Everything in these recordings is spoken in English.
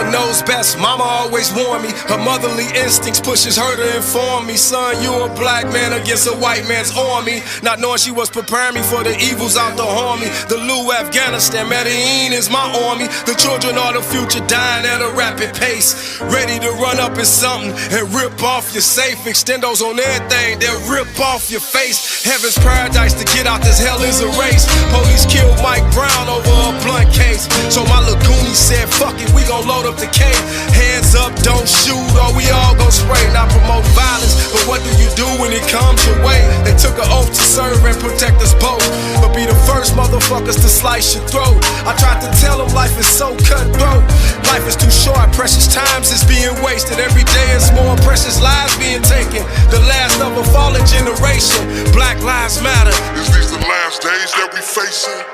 Mama knows best, mama always warned me. Her motherly instincts pushes her to inform me. Son, you a black man against a white man's army. Not knowing she was preparing me for the evils out to harm me. The Lou Afghanistan, Medellin is my army. The children are the future, dying at a rapid pace. Ready to run up in something and rip off your safe. Extendos on everything, they'll rip off your face. Heaven's paradise, to get out this hell is a race. Police killed Mike Brown over a blunt case. So my Lagoonie said, fuck it, we gon' load up the cave. Hands up, don't shoot, or we all gon' spray. Not promote violence, but what do you do when it comes your way? They took an oath to serve and protect us both, but be the first motherfuckers to slice your throat. I tried to tell them life is so cutthroat. Life is too short, precious times is being wasted. Every day is more precious lives being taken. The last of a fallen generation. Black lives matter. Is these the last days that we facing?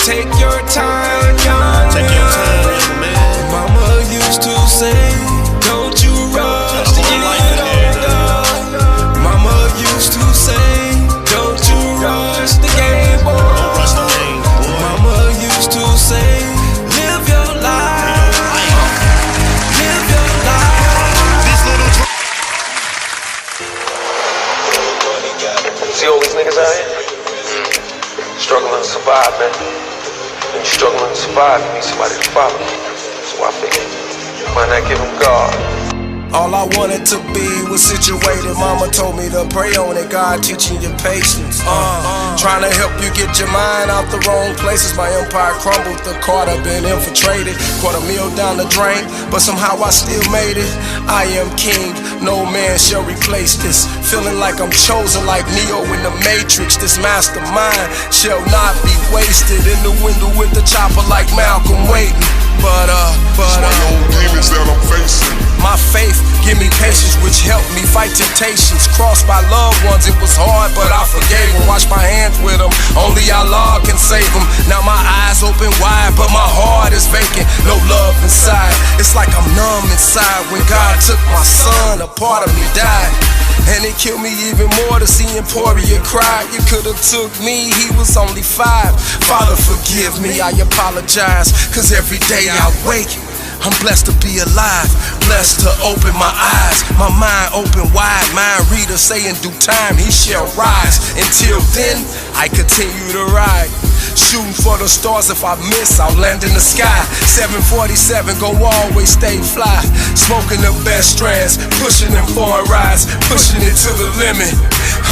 Take your time, young. Take your time, young man. Mama used to say, don't you rush to get older. Mama used to say, don't you rush the game, boy. Don't rush the game, boy. Mama used to say, live your life. Live your life. See all these niggas out here? Struggling to survive, man. When you're struggling to survive, you need somebody to follow. So I figured, why not give them God? All I wanted to be was situated. Mama told me to pray on it. God teaching you patience. Trying to help you get your mind out the wrong places. My empire crumbled, the Carter been infiltrated. $250,000 down the drain, but somehow I still made it. I am king, no man shall replace this. Feeling like I'm chosen like Neo in the Matrix. This mastermind shall not be wasted. In the window with the chopper like Malcolm waiting. But my own demons that I'm facing. My faith give me patience, which helped me fight temptations. Crossed by loved ones, it was hard, but I forgave them. Washed my hands with them, only Allah can save them. Now my eyes open wide, but my heart is vacant. No love inside, it's like I'm numb inside. When God took my son, a part of me died. And it killed me even more to see Emporia cry. You could've took me, he was only 5. Father, forgive me, I apologize. Cause every day I wake, I'm blessed to be alive, blessed to open my eyes. My mind open wide, mind reader say in due time he shall rise. Until then, I continue to ride. Shooting for the stars, if I miss, I'll land in the sky. 747, gon' always stay fly. Smoking the best strands, pushing them foreign rides, pushing it to the limit.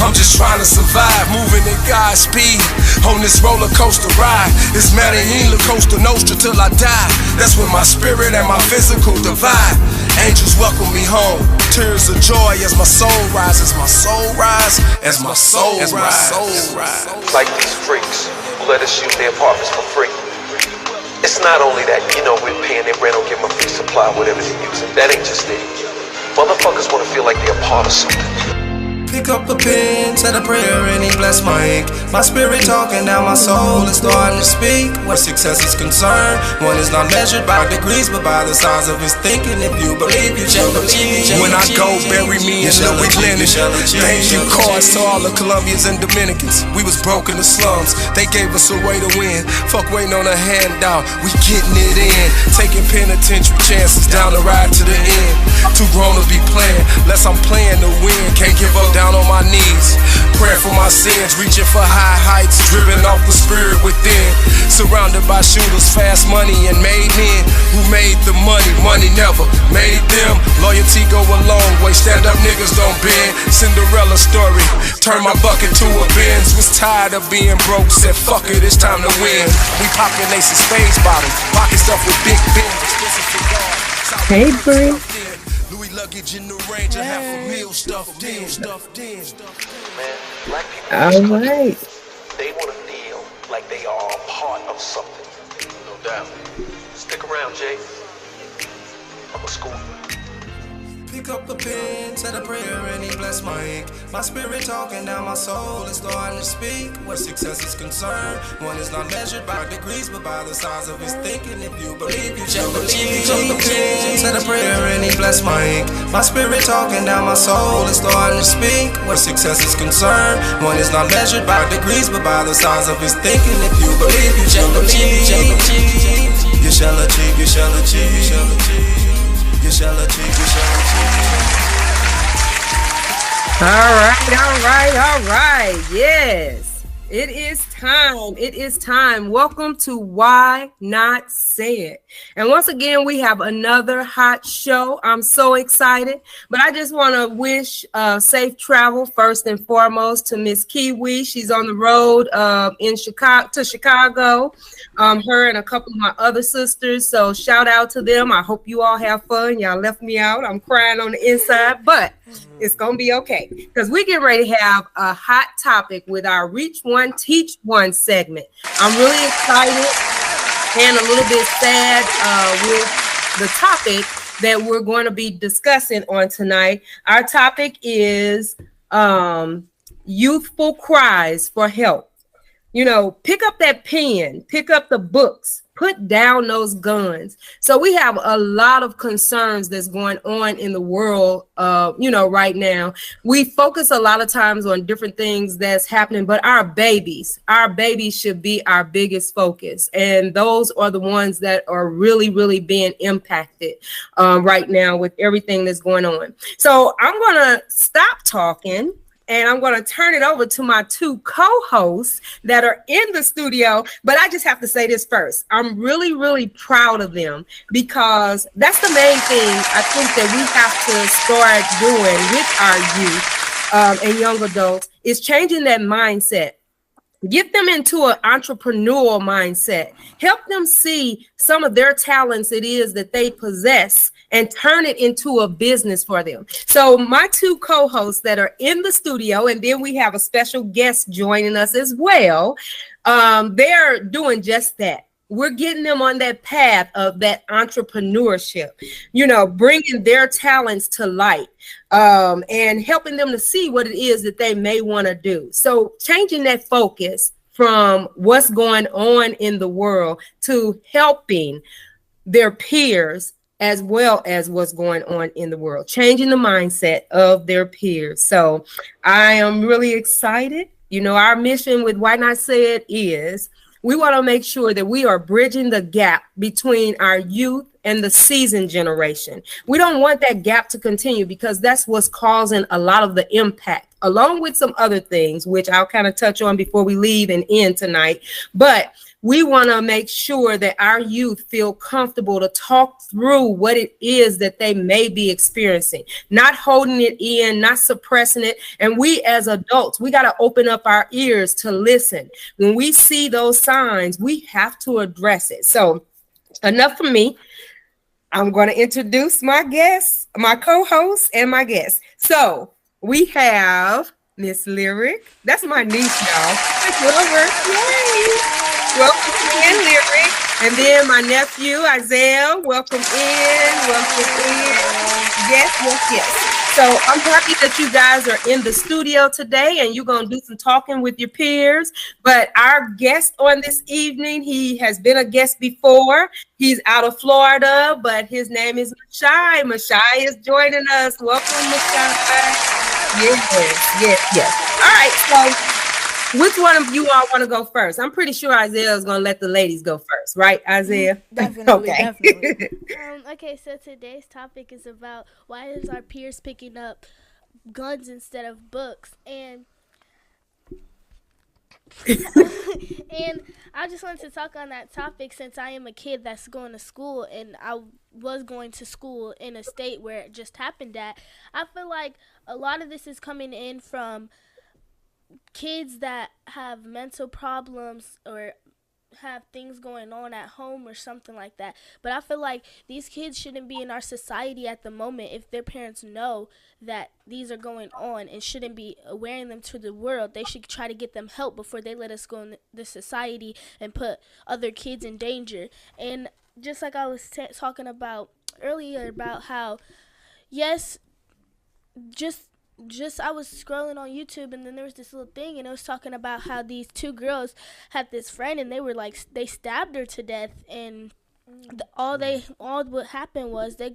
I'm just trying to survive, moving at God's speed on this roller coaster ride. It's Medellin, La Costa Nostra till I die. That's when my spirit and my physical divide. Angels welcome me home, tears of joy as my soul rises. My soul rise as my soul rises. Like these freaks who let us use their apartments for free. It's not only that, you know, we're paying their rent or give them a free supply, whatever they're using. That ain't just it. Motherfuckers wanna feel like they're a part of something. Pick up a pen, said a prayer and he blessed my ink. My spirit talking, now my soul is starting to speak. Where success is concerned, one is not measured by degrees, but by the size of his thinking. If you believe, you shall achieve. When I go, bury me in Louis Glennon. Thank you cards to all the Colombians and Dominicans. We was broke in the slums, they gave us a way to win. Fuck waiting on a handout, we getting it in. Taking penitentiary chances down the ride to the end. Too grown to be playing, less I'm playing to win. Can't give up, down on my knees, praying for my sins, reaching for high heights, driven off the spirit within. Surrounded by shooters, fast money and made men who made the money, money never made them. Loyalty go a long way, stand up niggas don't bend. Cinderella story, turn my bucket to a Benz. Was tired of being broke, said fuck it, it's time to win. We populate some spades bottles, pocket stuff with big bins. Hey, Bree. Luggage in the range, I have a meal stuffed in. Man, black people, All right. they want to feel like they are a part of something. No doubt. Stick around, Jay. I'm a school. Pick up the pen, said a prayer and he blessed my ink. My spirit talking, now my soul is starting to speak. Where success is concerned, one is not measured by degrees, but by the size of his thinking. If you believe, you shall achieve. Pick up the pen, said a prayer and he blessed my ink. My spirit talking, now my soul is starting to speak. Where success is concerned, one is not measured by degrees, but by the size of his thinking. If you believe, you shall achieve. You shall achieve, you shall All right, all right, all right. Yes, it is time. It is time. Welcome to Why Not Say It. And once again, we have another hot show. I'm so excited, but I just want to wish safe travel first and foremost to Miss Kiwi. She's on the road in Chicago. Her and a couple of my other sisters. So shout out to them. I hope you all have fun. Y'all left me out. I'm crying on the inside, but it's gonna be okay because we get ready to have a hot topic with our Reach One, Teach One segment. I'm really excited and a little bit sad with the topic that we're going to be discussing on tonight. Our topic is youthful cries for help. You know, pick up that pen, pick up the books, put down those guns. So we have a lot of concerns that's going on in the world, right now. We focus a lot of times on different things that's happening, but our babies should be our biggest focus. And those are the ones that are really, really being impacted right now with everything that's going on. So I'm going to stop talking. And I'm going to turn it over to my two co-hosts that are in the studio. But I just have to say this first. I'm really, really proud of them because that's the main thing I think that we have to start doing with our youth and young adults is changing that mindset. Get them into an entrepreneurial mindset. Help them see some of their talents it is that they possess and turn it into a business for them. So my two co-hosts that are in the studio, and then we have a special guest joining us as well, they're doing just that. We're getting them on that path of that entrepreneurship, bringing their talents to light and helping them to see what it is that they may want to do. So changing that focus from what's going on in the world to helping their peers as well as what's going on in the world, changing the mindset of their peers. So I am really excited. Our mission with Why Not Say It is we want to make sure that we are bridging the gap between our youth and the seasoned generation. We don't want that gap to continue because that's what's causing a lot of the impact, along with some other things, which I'll kind of touch on before we leave and end tonight. But we want to make sure that our youth feel comfortable to talk through what it is that they may be experiencing, not holding it in, not suppressing it. And we as adults, we got to open up our ears to listen. When we see those signs, we have to address it. So enough for me. I'm going to introduce my guests, my co-hosts, and my guests. So we have Miss Lyric. That's my niece, y'all. That's over. Yay! Welcome in, Lyric. And then my nephew, Isaiah. Welcome in. Yes. So I'm happy that you guys are in the studio today and you're going to do some talking with your peers. But our guest on this evening, he has been a guest before. He's out of Florida, but his name is Mashai. Mashai is joining us. Welcome, Mashai. Yes. All right, so which one of you all want to go first? I'm pretty sure Isaiah is going to let the ladies go first, right, Isaiah? Definitely. Okay, so today's topic is about why is our peers picking up guns instead of books, and and I just wanted to talk on that topic since I am a kid that's going to school, and I was going to school in a state where it just happened at. I feel like a lot of this is coming in from kids that have mental problems or have things going on at home or something like that. But I feel like these kids shouldn't be in our society at the moment if their parents know that these are going on and shouldn't be wearing them to the world. They should try to get them help before they let us go in the society and put other kids in danger. And just like I was talking about earlier about how, yes, just I was scrolling on YouTube and then there was this little thing and it was talking about how these two girls had this friend and they stabbed her to death, and all what happened was they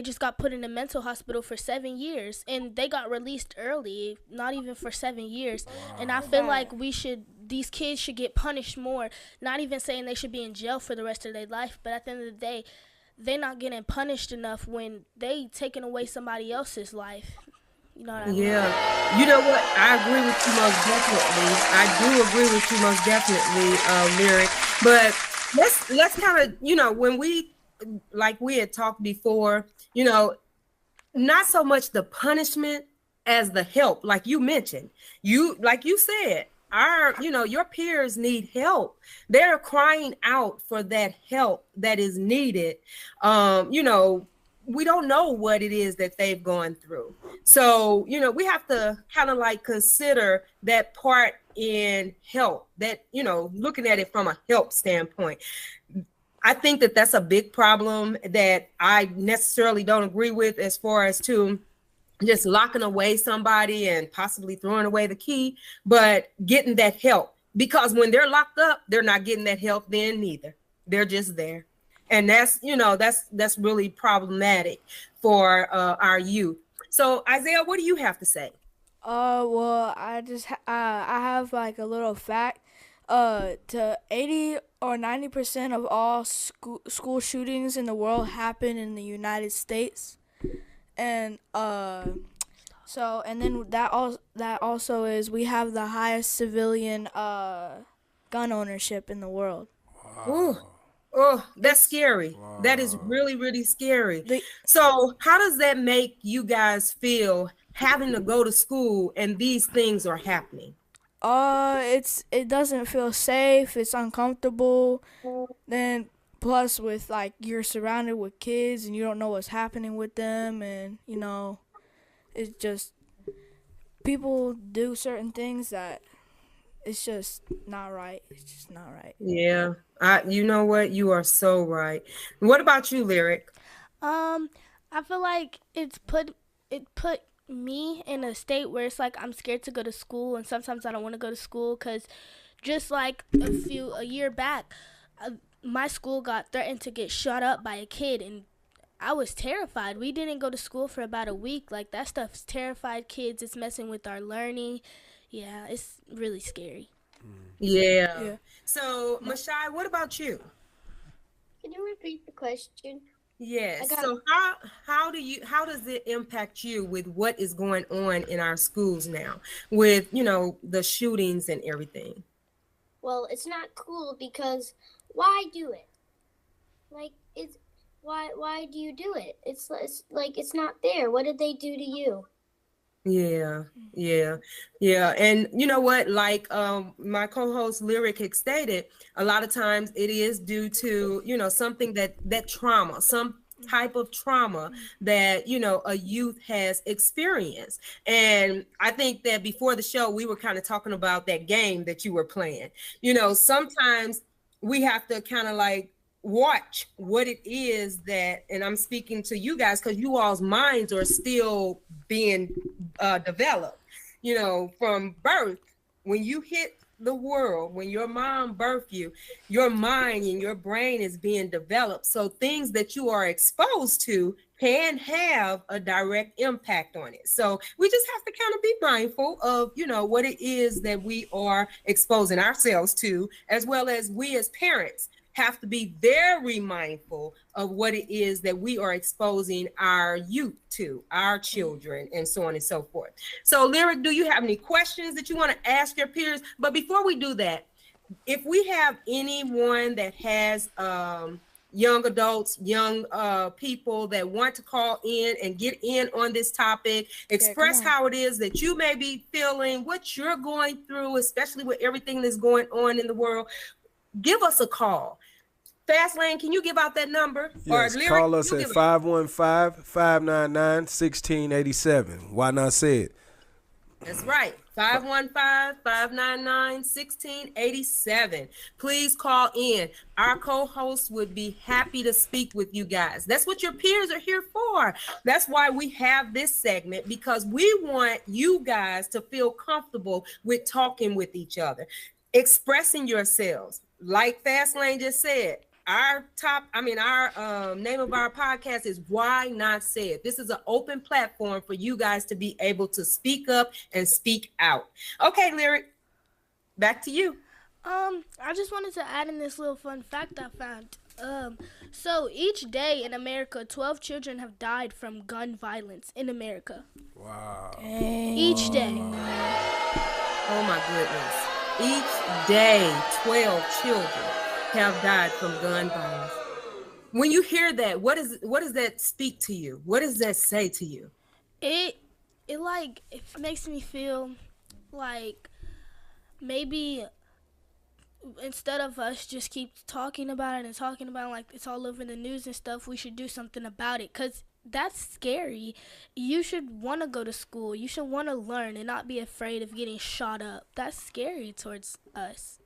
just got put in a mental hospital for 7 years and they got released early, not even for 7 years. And I feel like these kids should get punished more, not even saying they should be in jail for the rest of their life, but at the end of the day, they're not getting punished enough when they taking away somebody else's life. You know what I mean? Yeah. You know what? I agree with you most definitely. I do agree with you most definitely, Lyric. But let's kind of, when we like we had talked before, not so much the punishment as the help, like you mentioned. Like you said, your peers need help. They're crying out for that help that is needed. We don't know what it is that they've gone through. So, we have to kind of like consider that part in help, that, looking at it from a help standpoint. I think that that's a big problem that I necessarily don't agree with, as far as to just locking away somebody and possibly throwing away the key, but getting that help. Because when they're locked up, they're not getting that help then neither. They're just there. And that's really problematic for our youth. So Isaiah, what do you have to say? Well, I have like a little fact. To 80 or 90% of all school shootings in the world happen in the United States, and and then that also is we have the highest civilian gun ownership in the world. Wow. Oh, that's scary. Wow. That is really, really scary. So how does that make you guys feel, having to go to school and these things are happening? It doesn't feel safe. It's uncomfortable. Then plus with like you're surrounded with kids and you don't know what's happening with them, and it's just people do certain things that it's just not right. It's just not right. Yeah. You know what? You are so right. What about you, Lyric? I feel like it put me in a state where it's like I'm scared to go to school, and sometimes I don't want to go to school because just like a year back, my school got threatened to get shot up by a kid, and I was terrified. We didn't go to school for about a week. Like, that stuff's terrified kids. It's messing with our learning. Yeah, it's really scary. Yeah. So, Mashai, what about you? Can you repeat the question? Yes. So how does it impact you with what is going on in our schools now, with the shootings and everything? Well, it's not cool, because why do it? Like, it's why do you do it? It's like it's not there. What did they do to you? Yeah. And you know what, like my co-host Lyric had stated, a lot of times it is due to something that trauma, some type of trauma that a youth has experienced. And I think that before the show we were kind of talking about that game that you were playing. Sometimes we have to kind of like watch what it is that, and I'm speaking to you guys because you all's minds are still being developed, from birth. When you hit the world, when your mom birthed you, your mind and your brain is being developed. So things that you are exposed to can have a direct impact on it. So we just have to kind of be mindful of, what it is that we are exposing ourselves to, as well as we as parents have to be very mindful of what it is that we are exposing our youth to, our children, and so on and so forth. So, Lyric, do you have any questions that you want to ask your peers? But before we do that, if we have anyone that has young adults, young people that want to call in and get in on this topic, express how it is that you may be feeling, what you're going through, especially with everything that's going on in the world, give us a call. Fast Lane, can you give out that number? Yes, or Lyric, call us at 515-599-1687. Why not say it? That's right. 515-599-1687. Please call in. Our co-host would be happy to speak with you guys. That's what your peers are here for. That's why we have this segment, because we want you guys to feel comfortable with talking with each other, expressing yourselves. Like Fast Lane just said, our name of our podcast is Why Not Say It. This is an open platform for you guys to be able to speak up and speak out. Okay, Lyric, back to you. I just wanted to add in this little fun fact I found. Um, so each day in America, 12 children have died from gun violence in America. Wow. Each day. Oh my goodness. Each day, 12 children have died from gun violence. When you hear that, what does that speak to you? What does that say to you? It it makes me feel like maybe instead of us just keep talking about it and talking about it like it's all over the news and stuff, we should do something about it because that's scary. You should want to go to school. You should want to learn and not be afraid of getting shot up. That's scary towards us.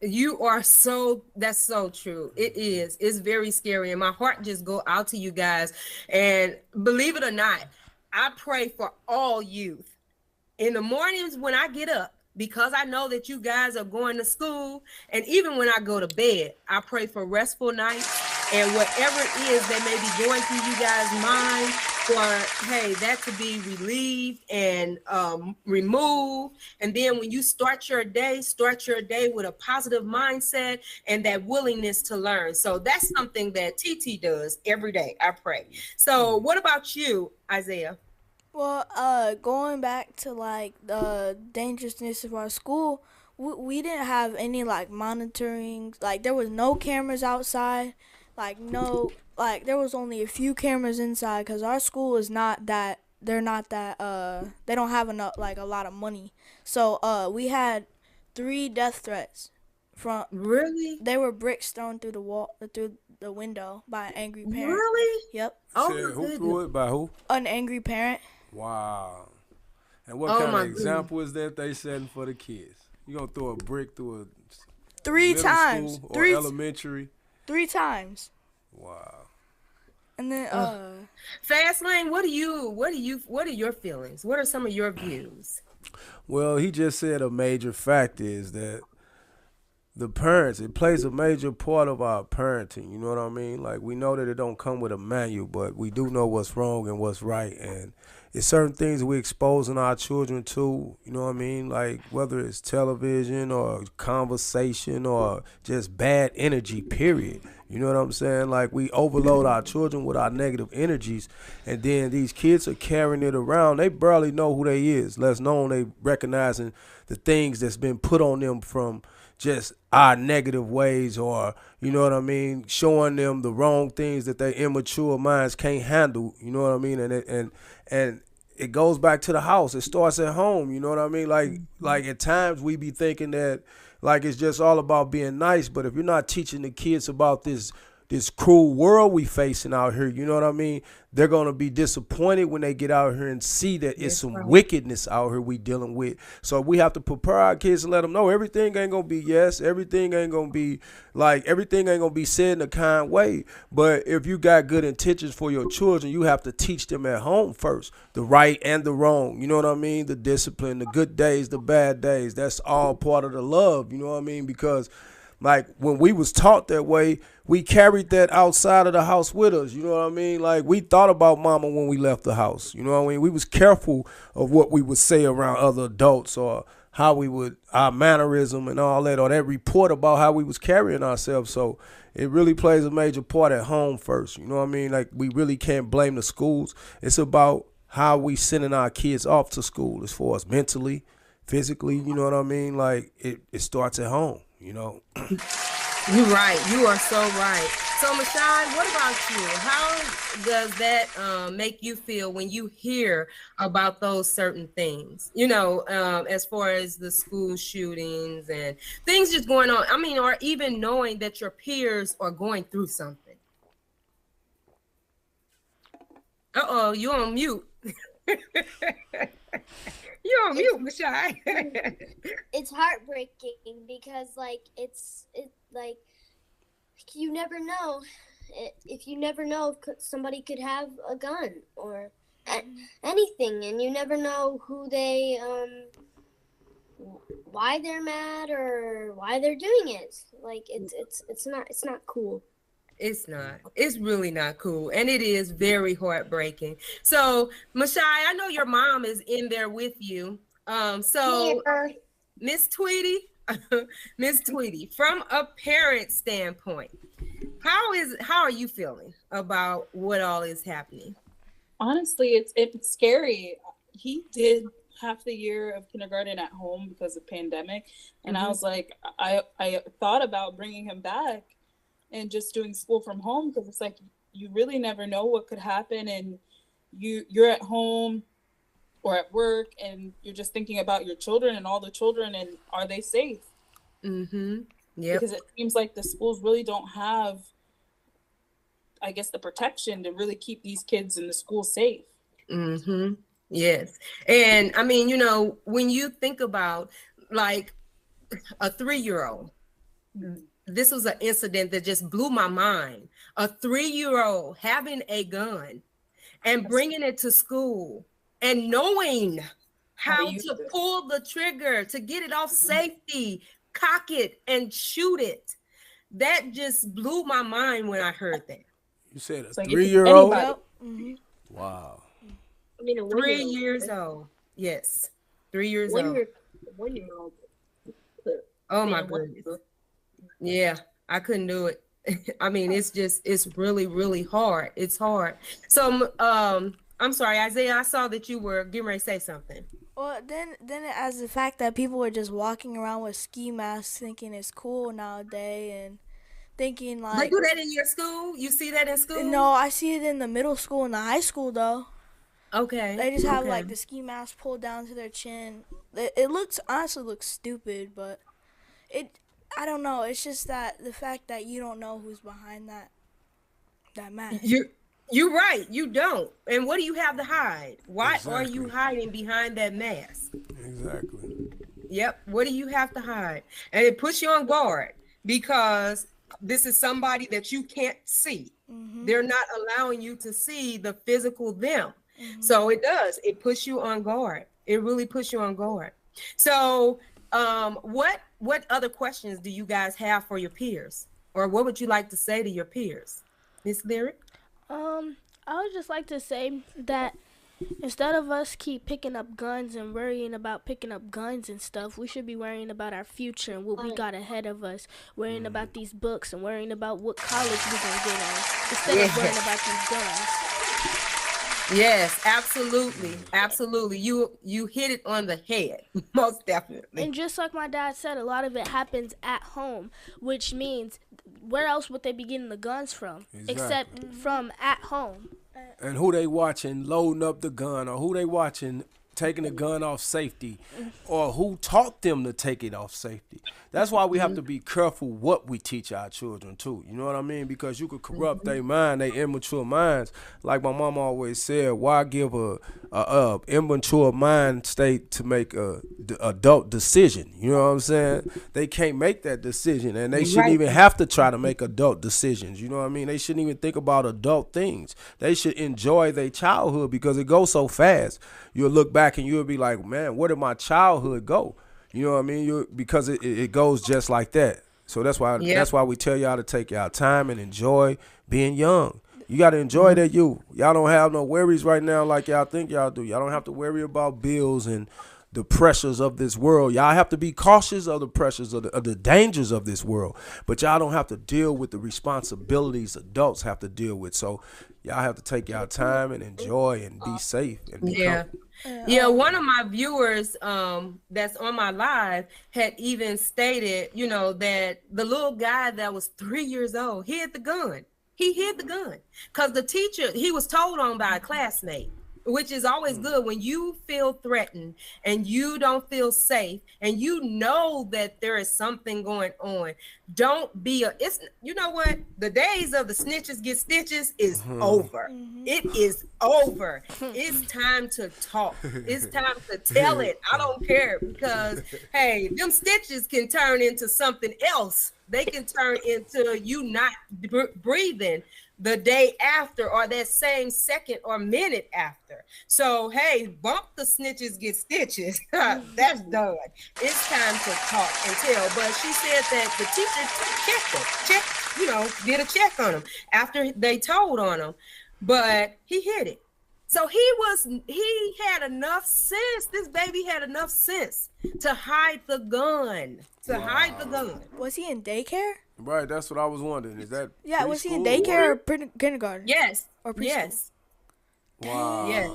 You are so, that's so true. It is. It's very scary. And my heart just go out to you guys. And believe it or not, I pray for all youth. In the mornings when I get up, because I know that you guys are going to school, and even when I go to bed, I pray for restful nights and whatever it is that may be going through you guys' mind, for hey, that to be relieved and removed. And then when you start your day with a positive mindset and that willingness to learn. So that's something that TT does every day. I pray. So what about you, Isaiah? Well, going back to like the dangerousness of our school, we didn't have any like monitoring. Like there was no cameras outside. Like no, like there was only a few cameras inside because our school is not that. They're not that. They don't have enough like a lot of money. So we had 3 death threats from. Really? They were bricks thrown through the wall through the window by an angry parent. Really? Yep, Oh Said my who goodness. threw it by who? an angry parent. Wow. And what Oh kind my of example is that they setting for the kids? You gonna throw a brick through a Three middle times. school or elementary? 3 times. Wow. And then Fast Lane, what are your feelings? What are some of your views? Well, he just said a major fact is that the parents, it plays a major part of our parenting. You know what I mean? Like we know that it don't come with a manual, but we do know what's wrong and what's right. And it's certain things we exposing our children to, you know what I mean? Like whether it's television or conversation or just bad energy, period. You know what I'm saying? Like we overload our children with our negative energies, and then these kids are carrying it around. They barely know who they is, less known they recognizing the things that's been put on them from just our negative ways, or you know what I mean, showing them the wrong things that their immature minds can't handle. You know what I mean, and it goes back to the house. It starts at home. You know what I mean, like at times we be thinking that like it's just all about being nice, but if you're not teaching the kids about this cruel world we facing out here, you know what I mean? They're gonna be disappointed when they get out here and see that it's some wickedness out here we dealing with. So we have to prepare our kids and let them know everything ain't gonna be yes, everything ain't gonna be said in a kind way. But if you got good intentions for your children, you have to teach them at home first, the right and the wrong. You know what I mean? The discipline, the good days, the bad days. That's all part of the love. You know what I mean? Because like when we was taught that way, we carried that outside of the house with us. You know what I mean? Like we thought about mama when we left the house. You know what I mean? We was careful of what we would say around other adults, or how we would, our mannerism and all that, or that report about how we was carrying ourselves. So it really plays a major part at home first. You know what I mean? Like we really can't blame the schools. It's about how we sending our kids off to school as far as mentally, physically. You know what I mean? Like it starts at home. You know. You're right. You are so right. So, Mashai, what about you? How does that make you feel when you hear about those certain things? You know, as far as the school shootings and things just going on. I mean, or even knowing that your peers are going through something. Uh-oh, you on mute. You're on mute, Mashai. It's heartbreaking because like you never know if you never know if somebody could have a gun or anything, and you never know who they why they're mad or why they're doing it. Like it's not cool. It's not. It's really not cool. And it is very heartbreaking. So, Mashai, I know your mom is in there with you. So, Yeah. Miss Tweety, Miss Tweety, from a parent standpoint, How are you feeling about what all is happening? Honestly, it's scary. He did half the year of kindergarten at home because of pandemic, and I was like, I thought about bringing him back and just doing school from home, because it's like you really never know what could happen, and you're at home or at work, and you're just thinking about your children and all the children, and are they safe? Mm-hmm. Yep. Because it seems like the schools really don't have, I guess, the protection to really keep these kids in the school safe. Mm-hmm. Yes. And I mean, you know, when you think about like a 3-year-old, this was an incident that just blew my mind. A 3-year-old having a gun and bringing it to school and knowing how to pull the trigger, to get it off safety, cock it and shoot it. That just blew my mind when I heard that. You said a It's like 3-year-old? Mm-hmm. Wow. I mean, a 3 years old. Yes. 3 years old. 1 year old. Oh my goodness. Yeah, I couldn't do it. I mean, it's really, really hard. It's hard. So, I'm sorry, Isaiah, I saw that you were getting ready to say something. Well, then as the fact that people were just walking around with ski masks thinking it's cool nowadays, and thinking like... They do that in your school? You see that in school? No, I see it in the middle school and the high school, though. Okay. They just have like the ski mask pulled down to their chin. It honestly looks stupid, but I don't know. It's just that the fact that you don't know who's behind that mask. You're right. You don't. And what do you have to hide? Why are you hiding behind that mask? Exactly. Yep. What do you have to hide? And it puts you on guard because this is somebody that you can't see. Mm-hmm. They're not allowing you to see the physical them. Mm-hmm. So it does. It puts you on guard. It really puts you on guard. So what other questions do you guys have for your peers? Or what would you like to say to your peers? Miss Lyric? I would just like to say that instead of us keep picking up guns and worrying about picking up guns and stuff, we should be worrying about our future and what we got ahead of us, worrying about these books and worrying about what college we're going to get in, instead of worrying about these guns. Yes, absolutely. Absolutely. You hit it on the head, most definitely. And just like my dad said, a lot of it happens at home, which means where else would they be getting the guns from? Exactly. Except from at home. And who they watching loading up the gun, or who they watching taking the gun off safety, or who taught them to take it off safety. That's why we have to be careful what we teach our children too. You know what I mean? Because you could corrupt their mind, their immature minds. Like my mom always said, why give a immature mind state to make a adult decision? You know what I'm saying? They can't make that decision, and they shouldn't even have to try to make adult decisions. You know what I mean? They shouldn't even think about adult things. They should enjoy their childhood because it goes so fast. You'll look back and you'll be like, man, where did my childhood go? You know what I mean? Because it goes just like that. So that's why we tell y'all to take y'all time and enjoy being young. You got to enjoy that youth. Y'all don't have no worries right now like y'all think y'all do. Y'all don't have to worry about bills and the pressures of this world. Y'all have to be cautious of the pressures of the dangers of this world. But y'all don't have to deal with the responsibilities adults have to deal with. So y'all have to take y'all time and enjoy and be safe and be comfortable. Yeah, one of my viewers that's on my live had even stated, you know, that the little guy that was 3 years old hid the gun. He hid the gun because the teacher, he was told on by a classmate, which is always good when you feel threatened and you don't feel safe and you know that there is something going on. Don't be it's you know what? The days of the snitches get stitches is over. It is over. It's time to talk. It's time to tell it. I don't care because hey, them stitches can turn into something else. They can turn into you not breathing the day after or that same second or minute after. So, hey, bump the snitches get stitches. That's done. It's time to talk and tell. But she said that the teacher did a check on him after they told on him, but he hid it. So he had enough sense. This baby had enough sense to hide the gun. Hide the gun. Was he in daycare? Right, that's what I was wondering. Is that Yeah, was he in preschool daycare or kindergarten? Yes. Or preschool? Yes. Wow. Yes.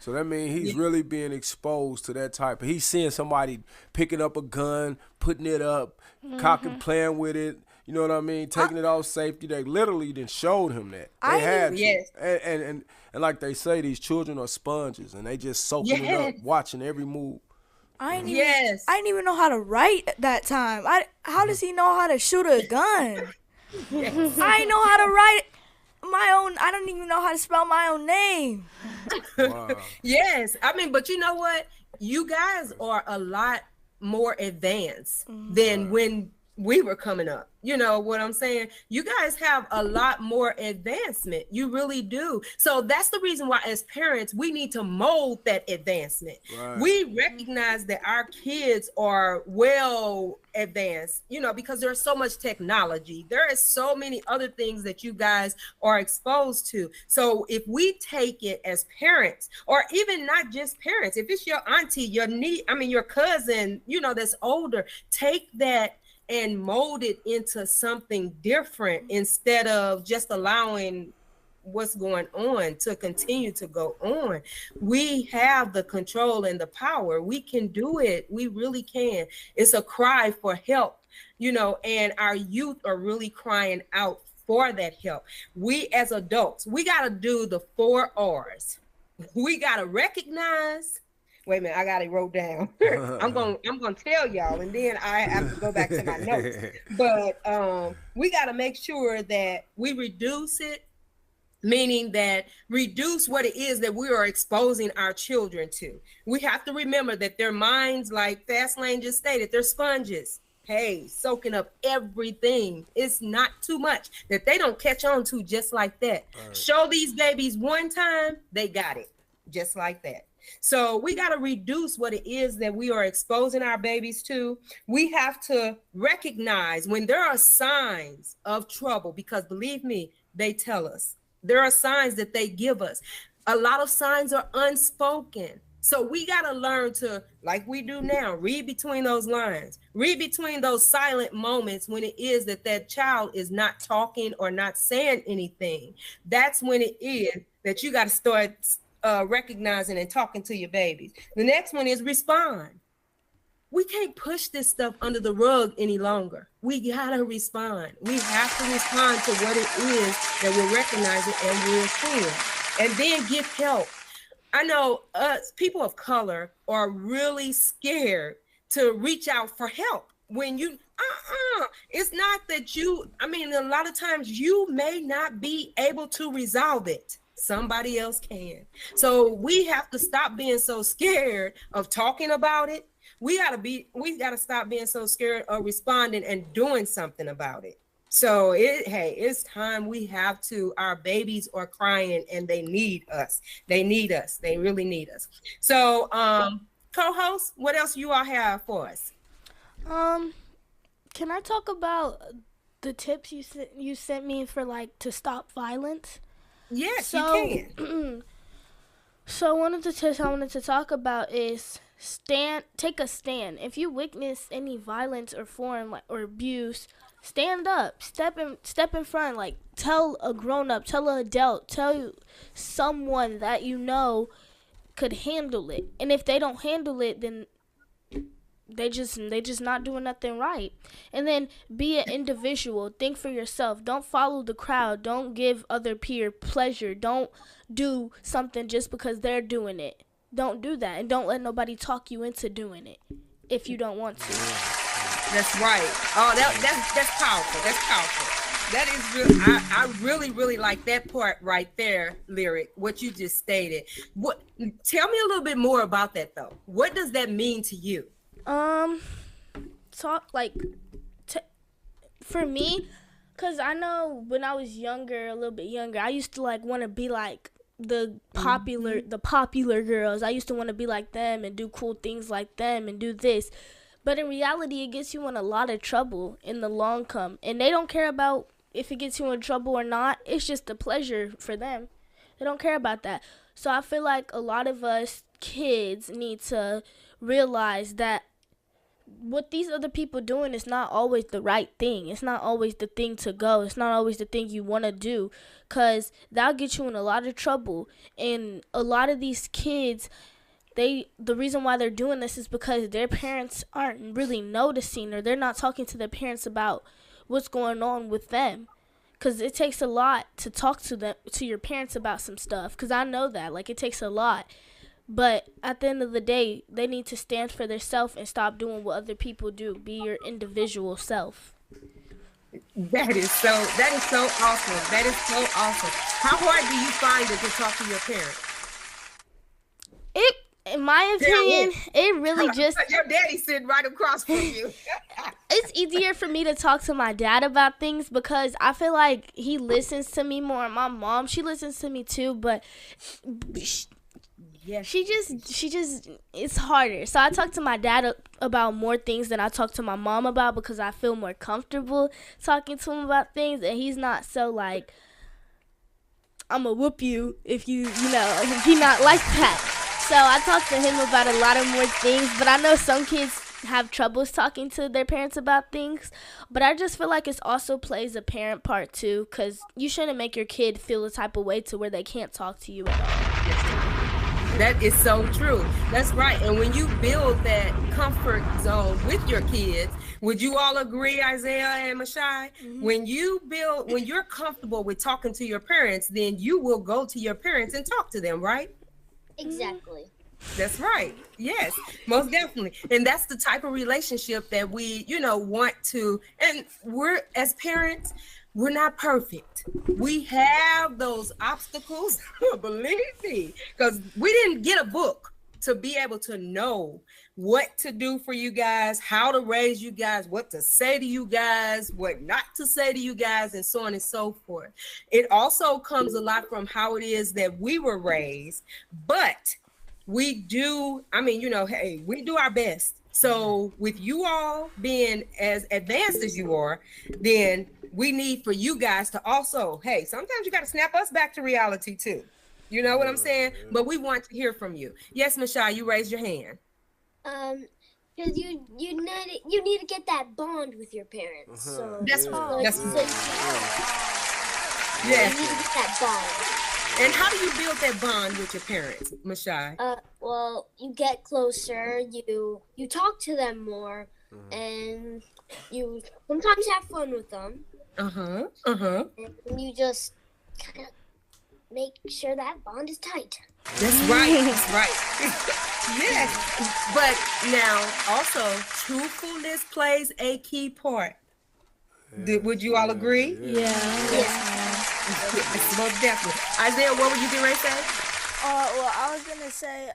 So that means he's Yeah. really being exposed to that type. He's seeing somebody picking up a gun, putting it up, cocking, playing with it. You know what I mean? Taking it off safety. They literally then showed him that. They had to. Yes. And like they say, these children are sponges, and they just soaking it up, Yes. watching every move. I didn't even know how to write at that time. How does he know how to shoot a gun? Yes. I know how to write my own. I don't even know how to spell my own name. Wow. Yes. I mean, but you know what? You guys are a lot more advanced than when we were coming up. You know what I'm saying? You guys have a lot more advancement. You really do. So that's the reason why, as parents, we need to mold that advancement. Right. We recognize that our kids are well advanced, you know, because there's so much technology. There is so many other things that you guys are exposed to. So if we take it as parents, or even not just parents, if it's your auntie, your cousin, you know, that's older, take that and mold it into something different instead of just allowing what's going on to continue to go on. We have the control and the power. We can do it. We really can. It's a cry for help, you know, and our youth are really crying out for that help. We as adults, we got to do the 4 R's. We got to recognize. Wait a minute, I got it wrote down. I'm gonna tell y'all, and then I have to go back to my notes. But we got to make sure that we reduce it, meaning that reduce what it is that we are exposing our children to. We have to remember that their minds, like Fastlane just stated, they're sponges. Hey, soaking up everything. It's not too much that they don't catch on to just like that. Right. Show these babies one time, they got it just like that. So we got to reduce what it is that we are exposing our babies to. We have to recognize when there are signs of trouble, because believe me, they tell us. There are signs that they give us. A lot of signs are unspoken. So we got to learn to, like we do now, read between those lines, read between those silent moments when it is that that child is not talking or not saying anything. That's when it is that you got to start recognizing and talking to your babies. The next one is respond. We can't push this stuff under the rug any longer. We gotta respond. We have to respond to what it is that we're recognizing and we're seeing, and then get help. I know us people of color are really scared to reach out for help. When you it's not that a lot of times you may not be able to resolve it. Somebody else can. So we have to stop being so scared of talking about it. We gotta stop being so scared of responding and doing something about it. So it's time we have to. Our babies are crying and they need us. They need us. They really need us. So co-host, what else you all have for us? Can I talk about the tips you sent me for to stop violence? Yes, you can. So one of the tips I wanted to talk about is take a stand. If you witness any violence or form or abuse, stand up, step in front, tell a grown up, tell an adult, tell someone that you know could handle it. And if they don't handle it, then they just not doing nothing right. And then be an individual. Think for yourself. Don't follow the crowd. Don't give other peer pleasure. Don't do something just because they're doing it. Don't do that, and don't let nobody talk you into doing it if you don't want to. That's right. Oh, that's powerful. That's powerful. That is really. I really, really like that part right there, Lyric. What you just stated. Tell me a little bit more about that, though. What does that mean to you? For me, cause I know when I was younger, a little bit younger, I used to want to be like the popular girls. I used to want to be like them and do cool things like them and do this. But in reality, it gets you in a lot of trouble in the long come. And they don't care about if it gets you in trouble or not. It's just a pleasure for them. They don't care about that. So I feel like a lot of us kids need to realize that what these other people doing is not always the right thing. It's not always the thing to go. It's not always the thing you want to do, because that'll get you in a lot of trouble. And a lot of these kids, the reason why they're doing this is because their parents aren't really noticing, or they're not talking to their parents about what's going on with them. Because it takes a lot to talk to your parents about some stuff, because I know that, like, it takes a lot. But at the end of the day, they need to stand for themselves and stop doing what other people do. Be your individual self. That is so awesome. That is so awesome. How hard do you find it to talk to your parents? In my opinion, it really just... Your daddy's sitting right across from you. It's easier for me to talk to my dad about things because I feel like he listens to me more. My mom, she listens to me too, but she just, it's harder. So I talk to my dad about more things than I talk to my mom about, because I feel more comfortable talking to him about things, and he's not so like, I'm gonna whoop you if if he not like that. So I talk to him about a lot of more things, but I know some kids have troubles talking to their parents about things. But I just feel like it also plays a parent part too, because you shouldn't make your kid feel the type of way to where they can't talk to you at all. That is so true. That's right. And when you build that comfort zone with your kids, would you all agree, Isaiah and Mashai? Mm-hmm. When you're comfortable with talking to your parents, then you will go to your parents and talk to them, right? Exactly. That's right. Yes, most definitely. And that's the type of relationship that we, want to, and we're, as parents, we're not perfect. We have those obstacles, believe me, because we didn't get a book to be able to know what to do for you guys, how to raise you guys, what to say to you guys, what not to say to you guys, and so on and so forth. It also comes a lot from how it is that we were raised, but we do, hey, we do our best. So with you all being as advanced as you are, then we need for you guys to also, hey, sometimes you got to snap us back to reality too. You know what I'm saying? But we want to hear from you. Yes, Michelle, you raised your hand. Because you need to get that bond with your parents. So that's right. Yes. You need to get that bond. And how do you build that bond with your parents, Mashai? Well, you get closer, you talk to them more, and you sometimes have fun with them. And you just kind of make sure that bond is tight. That's right. That's right. Yes. But now, also, truthfulness plays a key part. Would you all agree? Yeah. Yes, most definitely. Isaiah, what were you getting ready to say? Well, I was gonna say,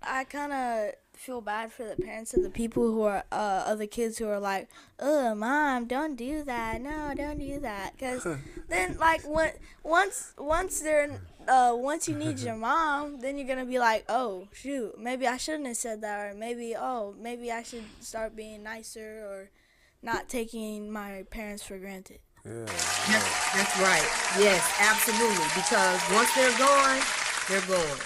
I kind of feel bad for the parents of the people who are, of the kids who are like, "Oh, mom, don't do that. No, don't do that." Because then, like, once you need your mom, then you're gonna be like, "Oh, shoot, maybe I shouldn't have said that," or maybe I should start being nicer or not taking my parents for granted. Yeah. That's right. Yes, absolutely. Because once they're gone, they're gone.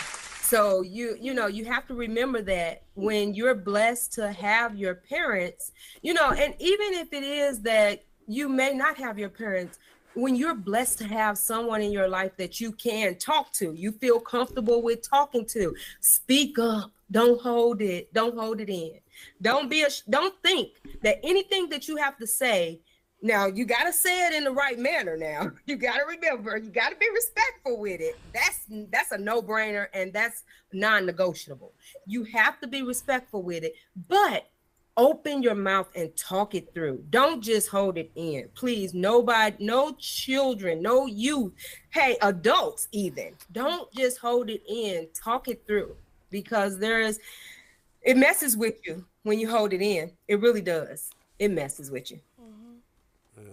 So you have to remember that when you're blessed to have your parents, and even if it is that you may not have your parents, when you're blessed to have someone in your life that you can talk to, you feel comfortable with talking to, speak up. Don't hold it in. Don't think that anything that you have to say. Now, you got to say it in the right manner now. You got to remember, you got to be respectful with it. That's a no-brainer, and that's non-negotiable. You have to be respectful with it, but open your mouth and talk it through. Don't just hold it in. Please, nobody, no children, no youth, hey, adults even. Don't just hold it in. Talk it through, because it messes with you when you hold it in. It really does. It messes with you.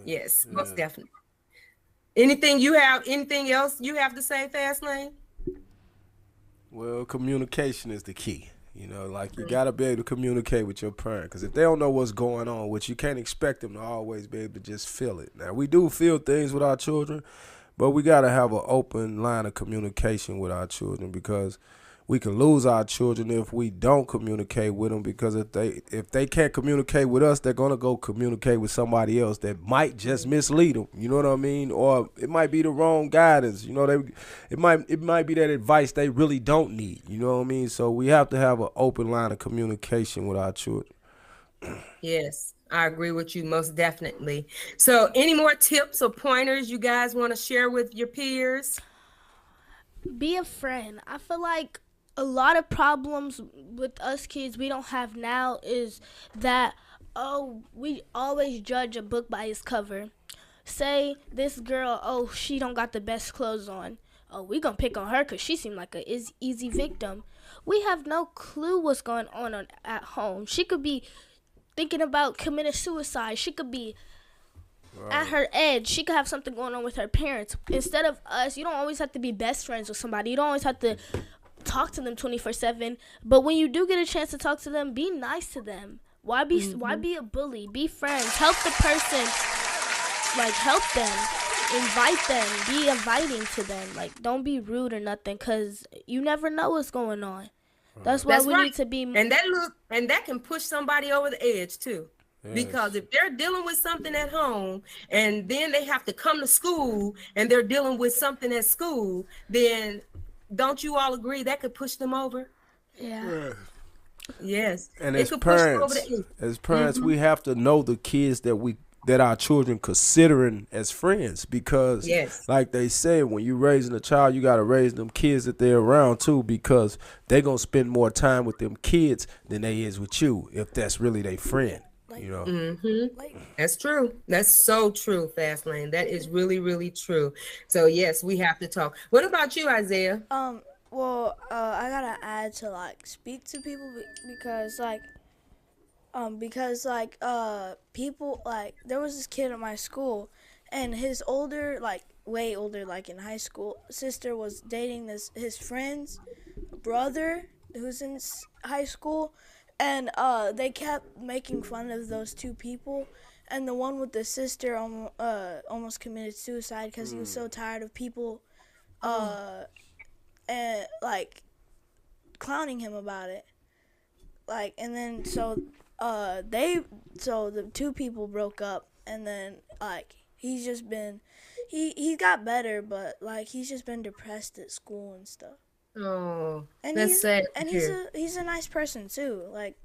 Yes, most definitely. Anything else you have to say, Fastlane? Well, communication is the key. You got to be able to communicate with your parent, because if they don't know what's going on, which you can't expect them to always be able to just feel it. Now, we do feel things with our children, but we got to have an open line of communication with our children, because we can lose our children if we don't communicate with them, because if they can't communicate with us, they're gonna go communicate with somebody else that might just mislead them. You know what I mean? Or it might be the wrong guidance. You know, it might be that advice they really don't need. You know what I mean? So we have to have an open line of communication with our children. Yes, I agree with you most definitely. So any more tips or pointers you guys want to share with your peers? Be a friend. I feel like a lot of problems with us kids we don't have now is that, oh, we always judge a book by its cover. Say this girl, oh, she don't got the best clothes on. Oh, we gonna pick on her because she seemed like a easy victim. We have no clue what's going on at home. She could be thinking about committing suicide. She could be at her edge. She could have something going on with her parents. Instead of us, you don't always have to be best friends with somebody. You don't always have to talk to them 24/7. But when you do get a chance to talk to them, be nice to them. Why be a bully? Be friends. Help the person. Like, help them. Invite them. Be inviting to them. Like, don't be rude or nothing, because you never know what's going on. That's why we need to be. And that can push somebody over the edge too. Yes. Because if they're dealing with something at home and then they have to come to school and they're dealing with something at school, then don't you all agree that could push them over? Yeah. Yes. And as parents, we have to know the kids that our children considering as friends, because like they say, when you raising a child, you got to raise them kids that they're around too, because they're going to spend more time with them kids than they is with you, if that's really their friend, you know. That's true. That's so true, Fastlane. That is really, really true. So yes, we have to talk. What about you, Isaiah? Well, I gotta add to like speak to people because people, like, there was this kid at my school, and his older, like way older, like in high school, sister was dating his friend's brother who's in high school, and they kept making fun of those two people, and the one with the sister almost committed suicide because he was so tired of people and like clowning him about it. Like, and then so the two people broke up, and then like he's just been he got better, but like he's just been depressed at school and stuff. Oh, and that's sad. And he's a nice person too. Like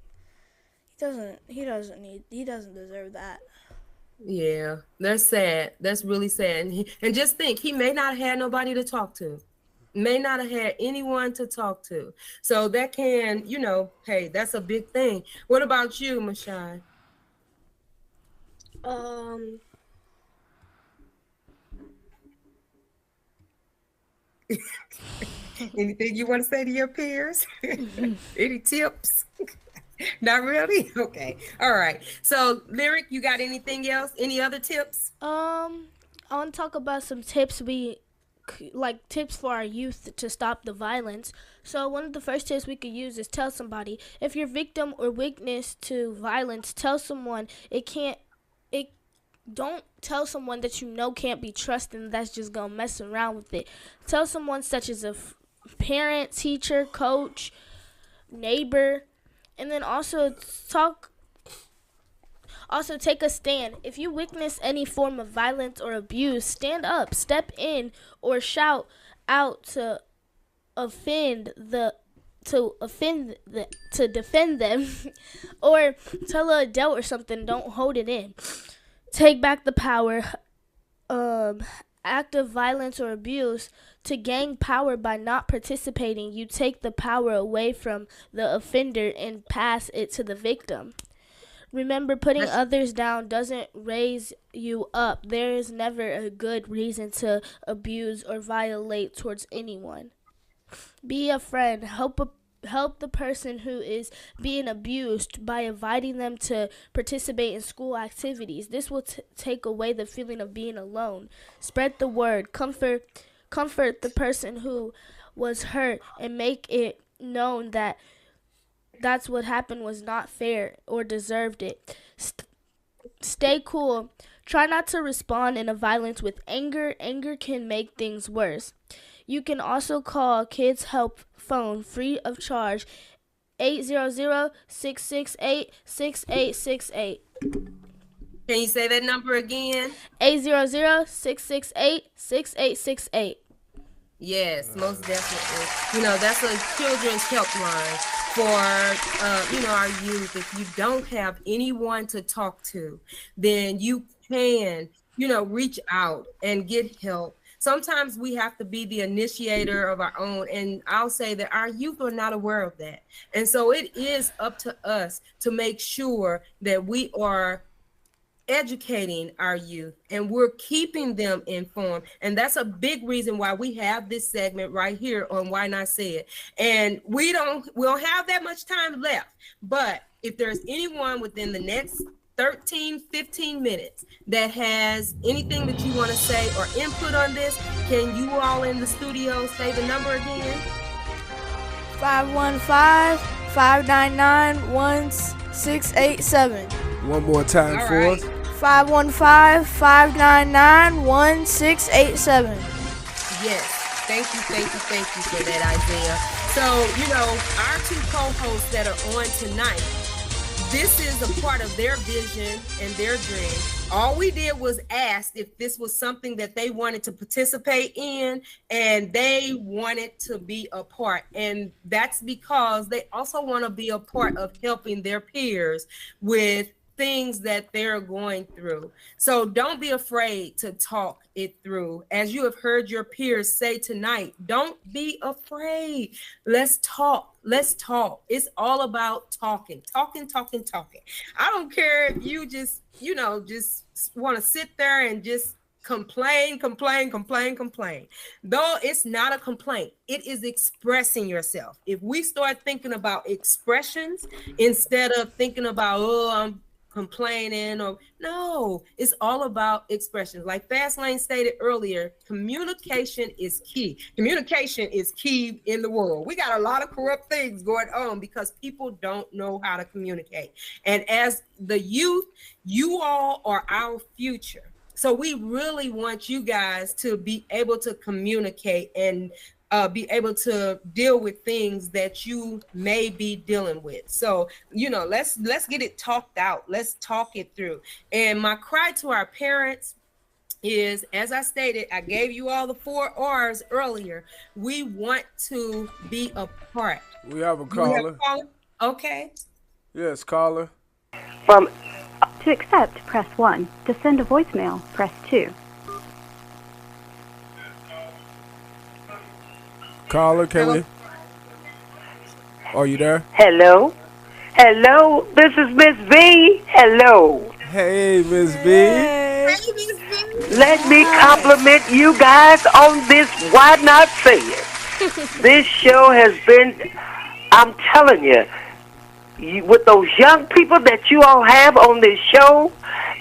he doesn't deserve that. Yeah, that's sad. That's really sad. And just think, he may not have had nobody to talk to. May not have had anyone to talk to. So that can, hey, that's a big thing. What about you, Mashai? Anything you want to say to your peers? Any tips? Not really? Okay. All right. So, Lyric, you got anything else? Any other tips? I want to talk about some tips tips for our youth to stop the violence. So one of the first tips we could use is tell somebody. If you're victim or witness to violence, tell someone. Don't tell someone that you know can't be trusted and that's just gonna mess around with it. Tell someone such as a parent, teacher, coach, neighbor, and then also take a stand. If you witness any form of violence or abuse, stand up, step in, or shout out to defend them, or tell an adult or something. Don't hold it in. Take back the power. Act of violence or abuse. To gain power by not participating, you take the power away from the offender and pass it to the victim. Remember, putting others down doesn't raise you up. There is never a good reason to abuse or violate towards anyone. Be a friend. Help the person who is being abused by inviting them to participate in school activities. This will take away the feeling of being alone. Spread the word. Comfort the person who was hurt and make it known that that's what happened was not fair or deserved it. Stay cool. Try not to respond in a violence with anger. Anger can make things worse. You can also call Kids Help phone free of charge 800-668-6868. Can you say that number again? 800-668-6868. Yes, most definitely. That's a children's helpline for, our youth. If you don't have anyone to talk to, then you can, reach out and get help. Sometimes we have to be the initiator of our own. And I'll say that our youth are not aware of that. And so it is up to us to make sure that we are educating our youth and we're keeping them informed. And that's a big reason why we have this segment right here on Why Not Say It. And we don't have that much time left, but if there's anyone within the next 13-15 minutes that has anything that you want to say or input on this, can you all in the studio say the number again? 515-599-1687. One more time All for right. us. 515-599-1687. Yes. Thank you for that, Isaiah. So, our two co-hosts that are on tonight, this is a part of their vision and their dream. All we did was ask if this was something that they wanted to participate in, and they wanted to be a part. And that's because they also want to be a part of helping their peers with things that they're going through. So don't be afraid to talk it through. As you have heard your peers say tonight, don't be afraid. Let's talk. It's all about talking. I don't care if you just want to sit there and just complain. Though it's not a complaint, it is expressing yourself. If we start thinking about expressions instead of thinking about, I'm complaining, or no, it's all about expressions. Like Fastlane stated earlier, communication is key. Communication is key in the world. We got a lot of corrupt things going on because people don't know how to communicate. And as the youth, you all are our future. So we really want you guys to be able to communicate and be able to deal with things that you may be dealing with. So, let's get it talked out. Let's talk it through. And my cry to our parents is, as I stated, I gave you all the 4 R's earlier. We want to be a part. We have a caller. Okay. Yes, caller. To accept, press 1. To send a voicemail, press 2. Caller, can we? Are you there? Hello, this is Miss V. Hello. Hey, Miss V. Let me compliment you guys on this Why Not Say It. This show has been, I'm telling you, with those young people that you all have on this show,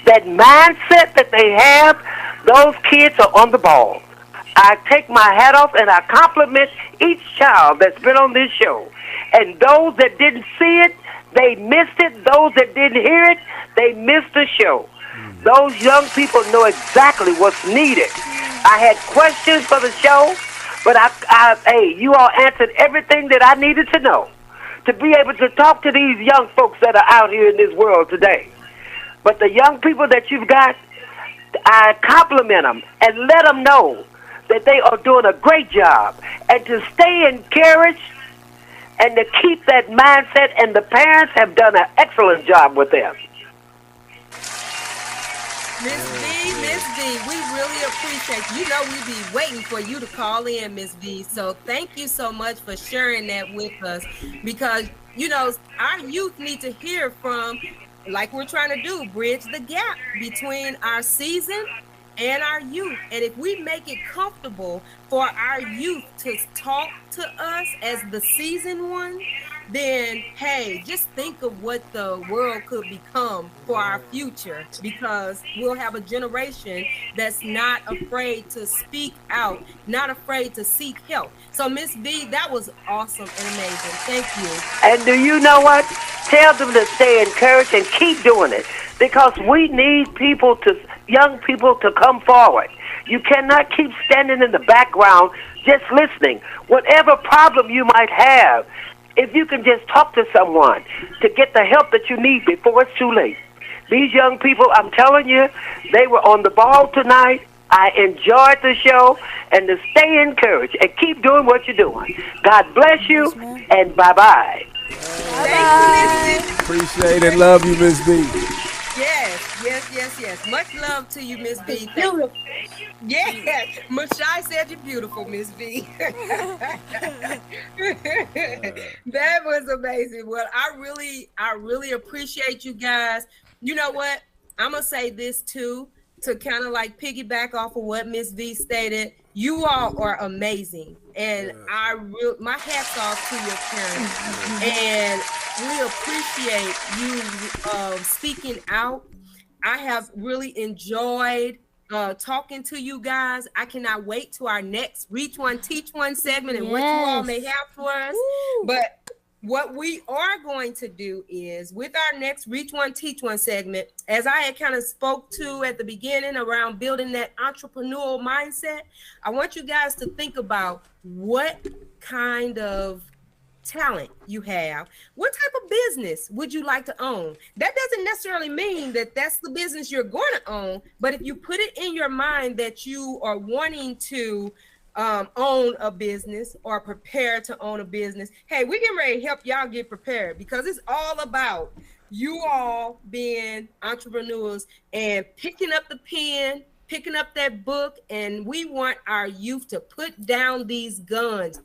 that mindset that they have, those kids are on the ball. I take my hat off and I compliment each child that's been on this show. And those that didn't see it, they missed it. Those that didn't hear it, they missed the show. Those young people know exactly what's needed. I had questions for the show, but hey, you all answered everything that I needed to know to be able to talk to these young folks that are out here in this world today. But the young people that you've got, I compliment them and let them know that they are doing a great job, and to stay encouraged and to keep that mindset, and the parents have done an excellent job with them. Miss V, we really appreciate you. We be waiting for you to call in, Miss V. So thank you so much for sharing that with us, because our youth need to hear from, like we're trying to do, bridge the gap between our season and our youth. And if we make it comfortable for our youth to talk to us as the seasoned one, then hey, just think of what the world could become for our future, because we'll have a generation that's not afraid to speak out, not afraid to seek help. So Miss B, that was awesome and amazing. Thank you. And do you know what? Tell them to stay encouraged and keep doing it, because we need young people to come forward. You cannot keep standing in the background just listening. Whatever problem you might have, if you can just talk to someone to get the help that you need before it's too late. These young people, I'm telling you, they were on the ball tonight. I enjoyed the show, and to stay encouraged and keep doing what you're doing. God bless you, and bye-bye. Appreciate and love you, Miss B. Yes. Much love to you, Miss B. Beautiful. Yeah, Mashai said you're beautiful, Miss B. That was amazing. Well, I really appreciate you guys. You know what? I'm gonna say this too, to kind of like piggyback off of what Miss V stated. You all are amazing, and my hat's off to your parents, and we appreciate you speaking out. I have really enjoyed talking to you guys. I cannot wait to our next Reach One, Teach One segment and what you all may have for us. But what we are going to do is, with our next Reach One, Teach One segment, as I had kind of spoke to at the beginning around building that entrepreneurial mindset, I want you guys to think about what kind of talent you have. What type of business would you like to own? That doesn't necessarily mean that that's the business you're going to own, but if you put it in your mind that you are wanting to own a business or prepare to own a business, hey, we're getting ready to help y'all get prepared, because it's all about you all being entrepreneurs and picking up the pen, picking up that book, and we want our youth to put down these guns,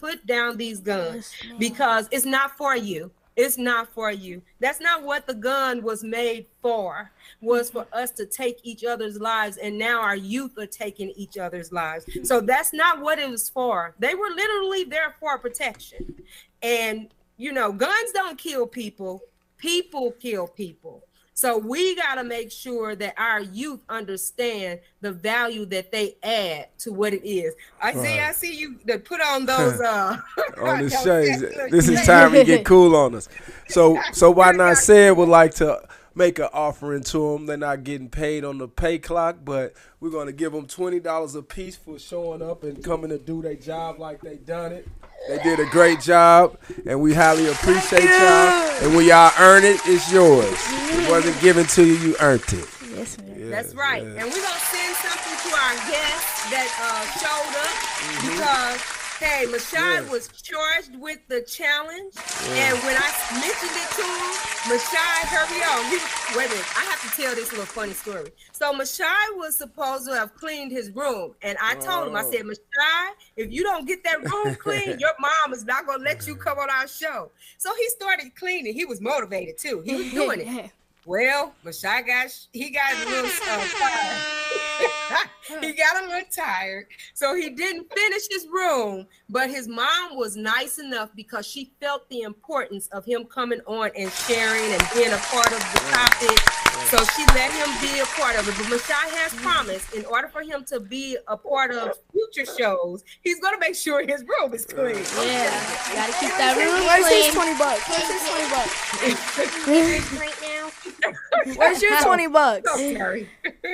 because it's not for you. It's not for you. That's not what the gun was made for, was for us to take each other's lives, and now our youth are taking each other's lives. So that's not what it was for. They were literally there for protection. And, you know, guns don't kill people. People kill people. So we got to make sure that our youth understand the value that they add to what it is. Isaiah, I see you that put on those on the shades. This is time to get cool on us. So why not say would like to make an offering to them. They're not getting paid on the pay clock, but we're going to give them $20 a piece for showing up and coming to do their job like they done it. They did a great job, and we highly appreciate y'all. And when y'all earn it, it's yours. It wasn't given to you, you earned it. Yes, ma'am. Yeah, that's right. Yeah. And we're going to send something to our guests that showed up because, hey, Mashai was charged with the challenge. And when I mentioned it to him, Mashai, hurry on. Wait a minute. I have to tell this little funny story. So Mashai was supposed to have cleaned his room. And I told him, I said, Mashai, if you don't get that room clean, your mom is not going to let you come on our show. So he started cleaning. He was motivated, too. He was doing it. Well, Mashai got a little tired. He got a little tired, so he didn't finish his room. But his mom was nice enough because she felt the importance of him coming on and sharing and being a part of the topic. So she let him be a part of it. But Mashai has promised, in order for him to be a part of future shows, he's going to make sure his room is clean. Yeah, gotta keep that room clean. Where's his $20? Where's his $20? Right now. Where's your $20? So sorry.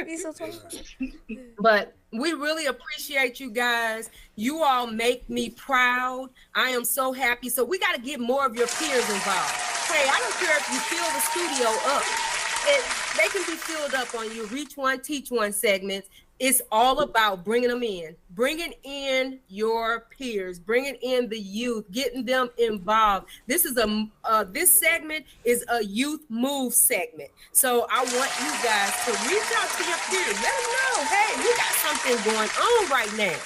He's so $20. But we really appreciate you guys. You all make me proud. I am so happy. So we got to get more of your peers involved. Hey, I don't care if you fill the studio up. They can be filled up on your Reach One, Teach One segments. It's all about bringing them in, bringing in your peers, bringing in the youth, getting them involved. This this segment is a youth move segment. So I want you guys to reach out to your peers. Let them know, hey, we got something going on right now.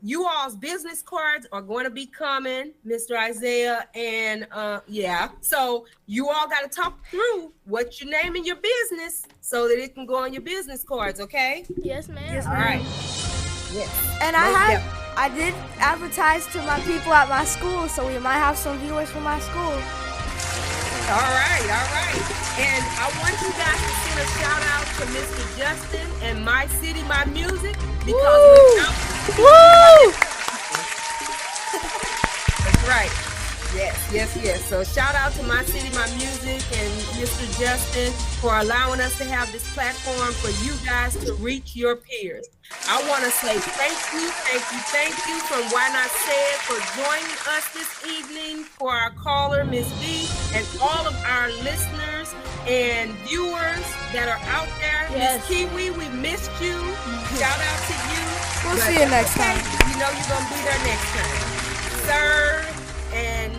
You all's business cards are going to be coming, Mr. Isaiah, and so you all got to talk through what you name in your business so that it can go on your business cards, okay? Yes, ma'am. Yes, all ma'am. right. Yes. And I did advertise to my people at my school, so we might have some viewers from my school. All right. And I want you guys to send a shout out to Mr. Justin and My City, My Music, because Woo! That's right. Yes. Yes. So shout out to My City, My Music and Mr. Justin for allowing us to have this platform for you guys to reach your peers. I want to say thank you from Why Not Say It for joining us this evening, for our caller, Miss B, and all of our listeners and viewers that are out there. Yes. Miss Kiwi, we missed you. Shout out to you. We'll see you next time. You know you're going to be there next time. Sir and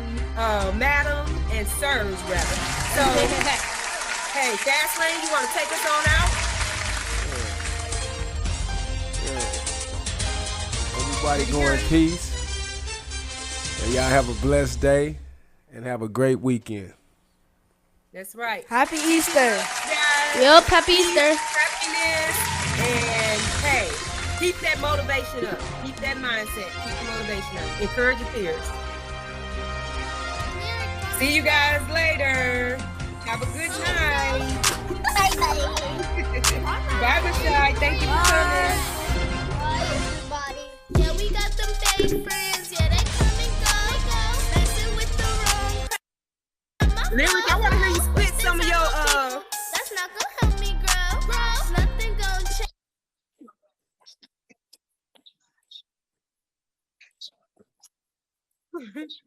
madam and sirs, rather. So, hey, Fastlane, you want to take us on out? Everybody go in peace. And y'all have a blessed day and have a great weekend. That's right. Happy Easter. Yup, happy Easter. Happiness. And hey, keep that motivation up. Keep that mindset. Keep the motivation up. Encourage your peers. See you guys later. Have a good night. Bye-bye. Bye, Rashai. Thank you for coming. Bye, everybody. Yeah, we got them fake friends. Yeah, they come and go. Messing with the wrong crowd. Lyric, I want to hear you spit some of your That's not gonna help me grow. Nothing gonna change.